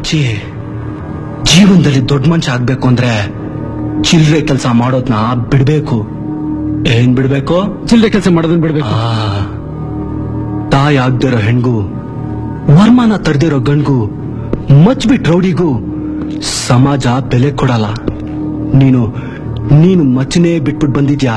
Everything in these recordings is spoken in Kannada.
ಮಚ್ಚಿ, ಜೀವನದಲ್ಲಿ ದೊಡ್ಡ ಮನುಷ್ಯ ಆಗ್ಬೇಕು ಅಂದ್ರೆ ಚಿಲ್ಲರೆ ಕೆಲಸ ಮಾಡೋದ್ನ ಬಿಡ್ಬೇಕು. ಏನ್ ಬಿಡ್ಬೇಕು? ಚಿಲ್ಲರೆ ಕೆಲಸ ಮಾಡೋದನ್ನ ಬಿಡ್ಬೇಕು. ತಾಯಿ ಆಗ್ದಿರೋ ಹೆಣ್ಗೂ, ವರ್ಮಾನ ತರ್ದಿರೋ ಗಂಡ್ಗೂ, ಮಚ್ಬಿಟ್ ರೌಡಿಗೂ ಸಮಾಜ ಬೆಲೆ ಕೊಡಲ್ಲ. ನೀನು ಮಚ್ಚನೇ ಬಿಟ್ಬಿಟ್ಟು ಬಂದಿದ್ಯಾ?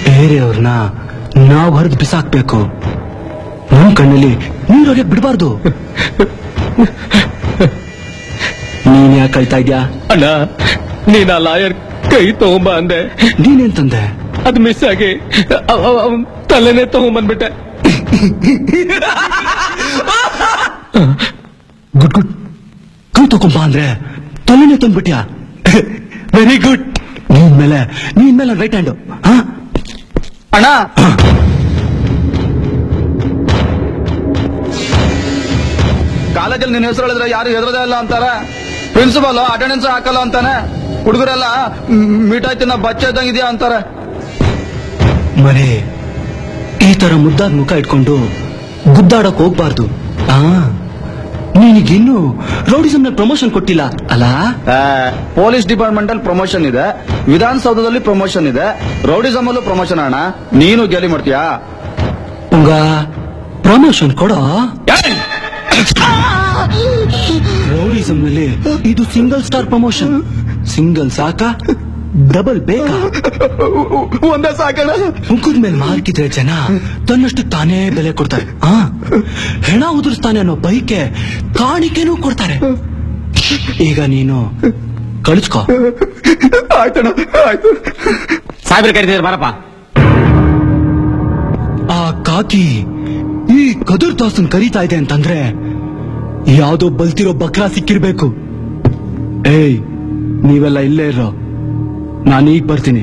ಬೇರೆಯವ್ರನ್ನ ನಾವು ಹೊರದು ಬಿಸಾಕ್ಬೇಕು. ನಮ್ ಕಣ್ಣಲ್ಲಿ ನೀರೊಳಗೆ ಬಿಡಬಾರ್ದು. ನೀನ್ ಯಾಕೆ ಕಳ್ತಾ ಇದ್ಯಾ? ಅಣ್ಣ, ನೀನ್ ಆ ಲಾಯರ್ ಕೈ ತಗೊಂಬ ಅಂದೆ, ನೀನೇನ್ ತಂದೆ? ಅದು ಮಿಸ್ ಆಗಿ ಅವನ್ ತಲೆನೇ ತಗೊಂಬಂದ್ಬಿಟ್ಟೆ. Good good. ಕೈ ತಗೊಂಬ ಅಂದ್ರೆ ತಲೆನೇ ತಂದ್ಬಿಟ್ಯಾ? Very good. ನೀನ್ ಮೇಲೆ ರೈಟ್ ಹ್ಯಾಂಡ್. ಅಣ್ಣ, ಕಾಲೇಜಲ್ಲಿ ನಿನ್ನ ಹೆಸರು ಹೇಳಿದ್ರೆ ಯಾರು ಹೆದರದೇ ಇಲ್ಲ ಅಂತಾರೆ. ಪ್ರಿನ್ಸಿಪಲ್ ಅಟೆಂಡೆನ್ಸ್ ಹಾಕಲ್ಲ ಅಂತಾನೆ. ಹುಡುಗರೆಲ್ಲ ಮಿಠಾಯಿ ತಿನ್ನ ಬಚ್ಚ ಇದ್ದಂಗಿದ್ಯಾ ಅಂತಾರೆ. ಮರೇ, ಈ ತರ ಮುದ್ದಾದ ಮುಖ ಇಟ್ಕೊಂಡು ಗುದ್ದಾಡಕ್ ಹೋಗ್ಬಾರ್ದು. ನೀನಿಗಿನ್ನು ರೌಡಿಸಮ್ ನಲ್ಲಿ ಪ್ರಮೋಷನ್ ಕೊಟ್ಟಿಲ್ಲ ಅಲ್ಲ? ಪೊಲೀಸ್ ಡಿಪಾರ್ಟ್ಮೆಂಟ್ ಅಲ್ಲಿ ಪ್ರಮೋಷನ್ ಇದೆ, ವಿಧಾನಸೌಧದಲ್ಲಿ ಪ್ರಮೋಷನ್ ಇದೆ, ರೌಡಿಸಮ್ ಅಲ್ಲೂ ಪ್ರಮೋಷನ್. ಅಣ್ಣ, ನೀನು ಗೇಲಿ ಮಾಡ್ತೀಯಾ? ಉಂಗ ಪ್ರಮೋಷನ್ ಕೊಡೋ. ರೌಡಿಸಮ್ ನಲ್ಲಿ ಇದು ಸಿಂಗಲ್ ಸ್ಟಾರ್ ಪ್ರಮೋಷನ್. ಸಿಂಗಲ್ ಸಾಕ, ಡಬಲ್ ಬೇಕಾ? ಒಂದೇ ಸಾಕಣ. ಮುಖದ ಮೇಲೆ ಮಾರ್ಕಿದ್ರೆ ಜನ ತನ್ನಷ್ಟು ತಾನೇ ಬೆಲೆ ಕೊಡ್ತಾರೆ. ಹೆಣ ಉದುರಿಸ್ತಾನೆ ಅನ್ನೋ ಬೈಕೆ ಕಾಣಿಕೆನೂ ಕೊಡ್ತಾರೆ. ಈಗ ನೀನು ಕಳಿಸ್ಕೋ. ಆಯ್ತಣ್ಣ, ಆಯ್ತು. ಸಾಹೇಬ್ರೆ ಕರೀತಿದ್ರು, ಬಾರಪ್ಪ. ಆ ಕಾಕಿ ಈ ಕದರ್ ದಾಸನ್ ಕರೀತಾ ಇದೆ ಅಂತಂದ್ರೆ ಯಾವ್ದೋ ಬಲ್ತಿರೋ ಬಕ್ರಾ ಸಿಕ್ಕಿರ್ಬೇಕು. ಏಯ್, ನೀವೆಲ್ಲ ಇಲ್ಲೇ ಇರೋ, ನಾನೀಗ ಬರ್ತೀನಿ.